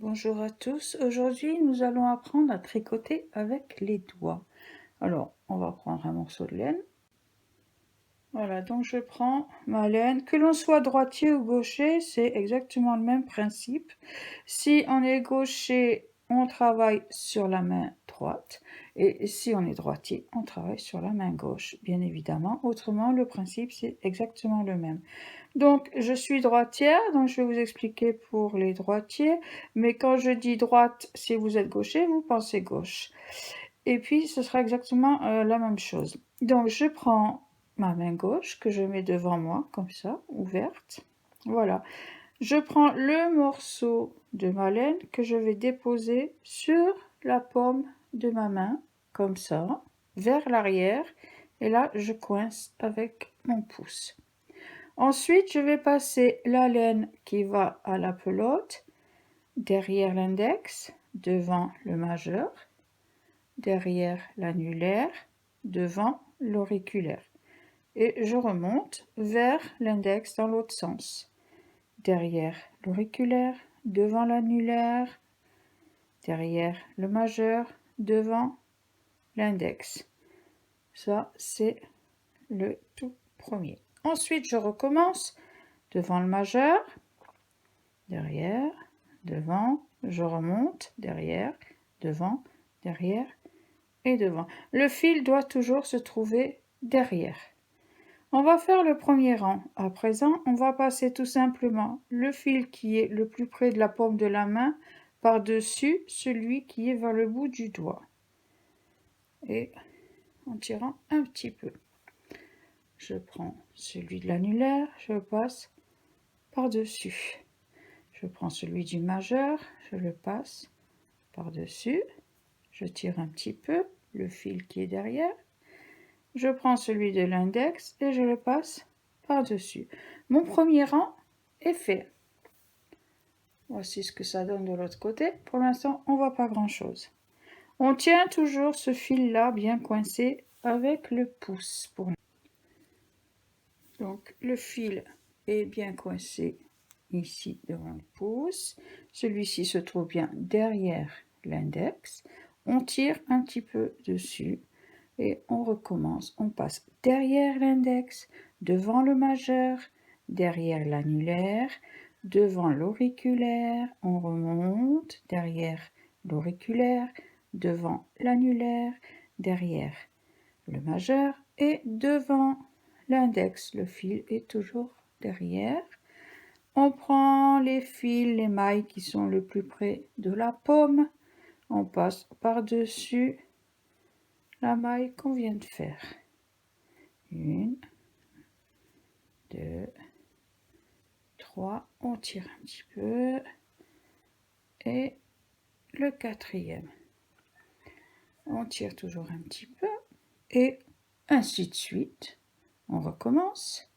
Bonjour à tous, aujourd'hui nous allons apprendre à tricoter avec les doigts. Alors on va prendre un morceau de laine. Voilà, donc je prends ma laine, que l'on soit droitier ou gaucher, c'est exactement le même principe. Si on est gaucher, on travaille sur la main droite, et si on est droitier, on travaille sur la main gauche, bien évidemment. Autrement, le principe c'est exactement le même. Donc je suis droitière, donc je vais vous expliquer pour les droitiers, mais quand je dis droite, si vous êtes gaucher, vous pensez gauche. Et puis ce sera exactement la même chose. Donc je prends ma main gauche que je mets devant moi, comme ça, ouverte. Voilà. Je prends le morceau de ma laine que je vais déposer sur la paume de ma main, comme ça, vers l'arrière. Et là, je coince avec mon pouce. Ensuite, je vais passer la laine qui va à la pelote, derrière l'index, devant le majeur, derrière l'annulaire, devant l'auriculaire. Et je remonte vers l'index dans l'autre sens. Derrière l'auriculaire, devant l'annulaire, derrière le majeur, devant l'index. Ça, c'est le tout premier. Ensuite, je recommence devant le majeur, derrière, devant, je remonte, derrière, devant, derrière et devant. Le fil doit toujours se trouver derrière. On va faire le premier rang. À présent, on va passer tout simplement le fil qui est le plus près de la paume de la main par-dessus celui qui est vers le bout du doigt. Et en tirant un petit peu. Je prends celui de l'annulaire, je le passe par-dessus. Je prends celui du majeur, je le passe par-dessus. Je tire un petit peu le fil qui est derrière. Je prends celui de l'index et je le passe par-dessus. Mon premier rang est fait. Voici ce que ça donne de l'autre côté. Pour l'instant, on ne voit pas grand-chose. On tient toujours ce fil-là bien coincé avec le pouce. Donc le fil est bien coincé ici devant le pouce. Celui-ci se trouve bien derrière l'index. On tire un petit peu dessus et on recommence. On passe derrière l'index, devant le majeur, derrière l'annulaire, devant l'auriculaire. On remonte derrière l'auriculaire, devant l'annulaire, derrière le majeur et devant l'index. Le fil est toujours derrière. On prend les fils, les mailles qui sont le plus près de la paume. On passe par-dessus la maille qu'on vient de faire. 1, 2, 3. On tire un petit peu. Et le quatrième. On tire toujours un petit peu. Et ainsi de suite. On recommence.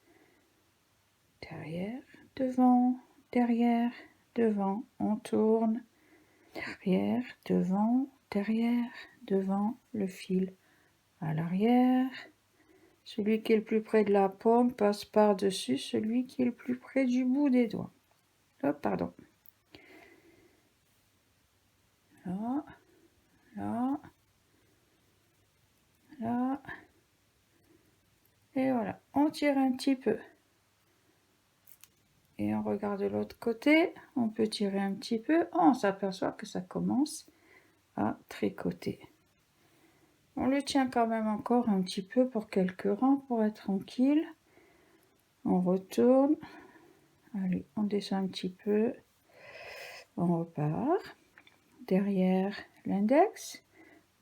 Derrière, devant, derrière, devant, on tourne, derrière, devant, le fil à l'arrière. Celui qui est le plus près de la paume passe par-dessus celui qui est le plus près du bout des doigts. Hop, pardon. Là, là, là. Et voilà, on tire un petit peu. Et on regarde de l'autre côté, on peut tirer un petit peu. Oh, on s'aperçoit que ça commence à tricoter. On le tient quand même encore un petit peu pour quelques rangs pour être tranquille. On retourne. Allez, on descend un petit peu. On repart. Derrière l'index,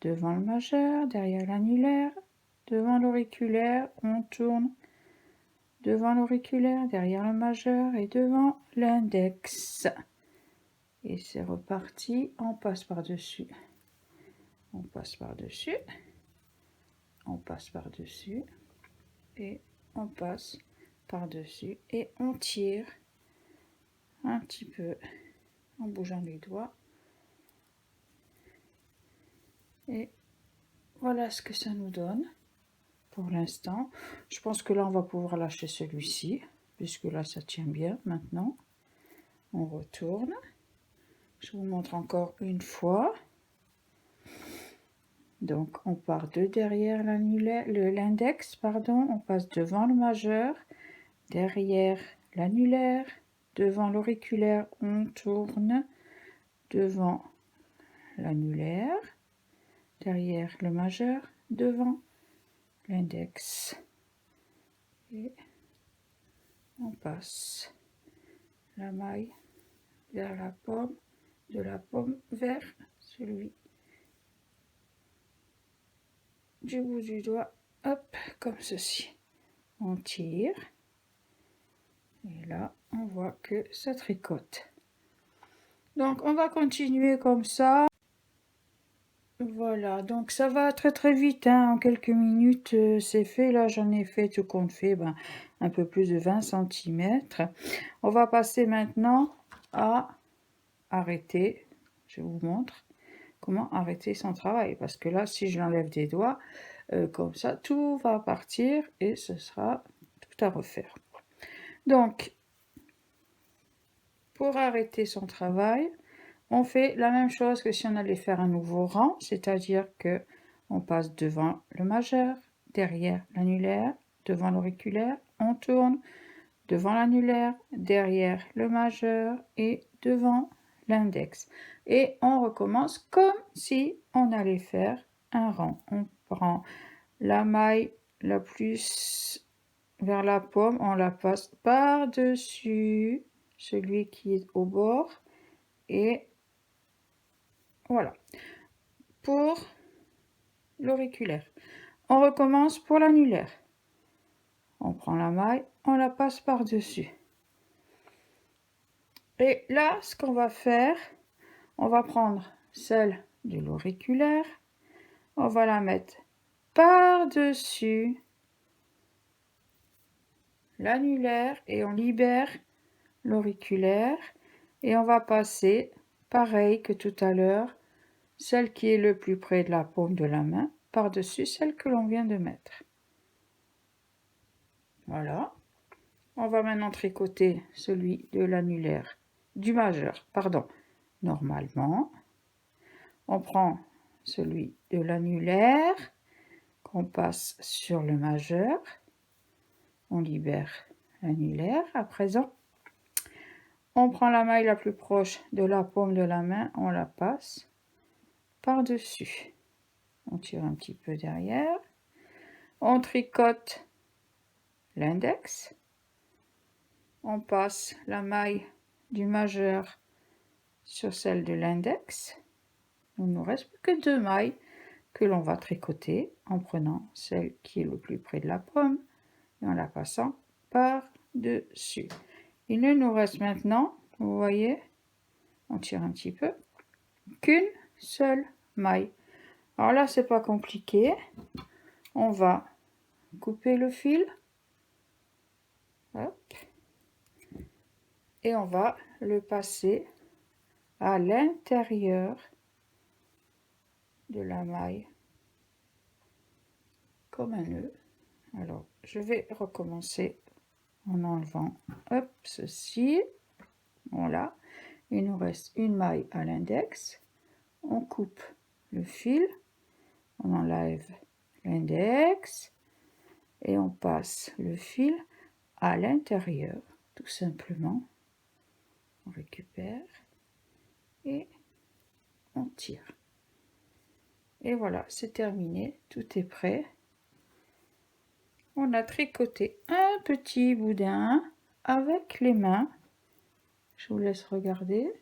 devant le majeur, derrière l'annulaire, devant l'auriculaire, on tourne. Devant l'auriculaire, derrière le majeur et devant l'index. Et c'est reparti. On passe par-dessus. On passe par-dessus. On passe par-dessus. Et on passe par-dessus. Et on tire un petit peu en bougeant les doigts. Et voilà ce que ça nous donne pour l'instant. Je pense que là, on va pouvoir lâcher celui-ci, puisque là, ça tient bien maintenant. On retourne. Je vous montre encore une fois. Donc, on part de derrière l'index, pardon, on passe devant le majeur, derrière l'annulaire, devant l'auriculaire, on tourne, devant l'annulaire, derrière le majeur, devant l'index. Et on passe la maille vers la paume, de la paume vers celui du bout du doigt, hop, comme ceci. On tire, et là, on voit que ça tricote. Donc, on va continuer comme ça. Voilà, donc ça va très très vite, hein. En quelques minutes, c'est fait. Là, j'en ai fait tout compte fait, un peu plus de 20 cm. On va passer maintenant à arrêter. Je vous montre comment arrêter son travail, parce que là, si je l'enlève des doigts, comme ça, tout va partir et ce sera tout à refaire. Donc, pour arrêter son travail, on fait la même chose que si on allait faire un nouveau rang, c'est-à-dire que on passe devant le majeur, derrière l'annulaire, devant l'auriculaire, on tourne, devant l'annulaire, derrière le majeur et devant l'index. Et on recommence comme si on allait faire un rang. On prend la maille la plus vers la paume, on la passe par-dessus celui qui est au bord et voilà. Pour l'auriculaire, on recommence pour l'annulaire. On prend la maille, on la passe par-dessus. Et là, ce qu'on va faire, on va prendre celle de l'auriculaire, on va la mettre par-dessus l'annulaire et on libère l'auriculaire et on va passer, pareil que tout à l'heure, celle qui est le plus près de la paume de la main par-dessus celle que l'on vient de mettre. Voilà. On va maintenant tricoter celui de l'annulaire, du majeur, pardon, normalement. On prend celui de l'annulaire qu'on passe sur le majeur. On libère l'annulaire à présent. On prend la maille la plus proche de la paume de la main, on la passe par-dessus. On tire un petit peu derrière. On tricote l'index. On passe la maille du majeur sur celle de l'index. Il ne nous reste plus que 2 mailles que l'on va tricoter en prenant celle qui est le plus près de la paume et en la passant par-dessus. Il ne nous reste maintenant, vous voyez, on tire un petit peu, qu'une seule maille. Alors là, c'est pas compliqué. On va couper le fil. Hop. Et on va le passer à l'intérieur de la maille comme un nœud. Alors, je vais recommencer en enlevant hop, ceci. Voilà. Il nous reste une maille à l'index. On coupe le fil. On enlève l'index. Et on passe le fil à l'intérieur, tout simplement. On récupère et on tire. Et voilà, c'est terminé, tout est prêt. On a tricoté un petit boudin avec les mains. Je vous laisse regarder.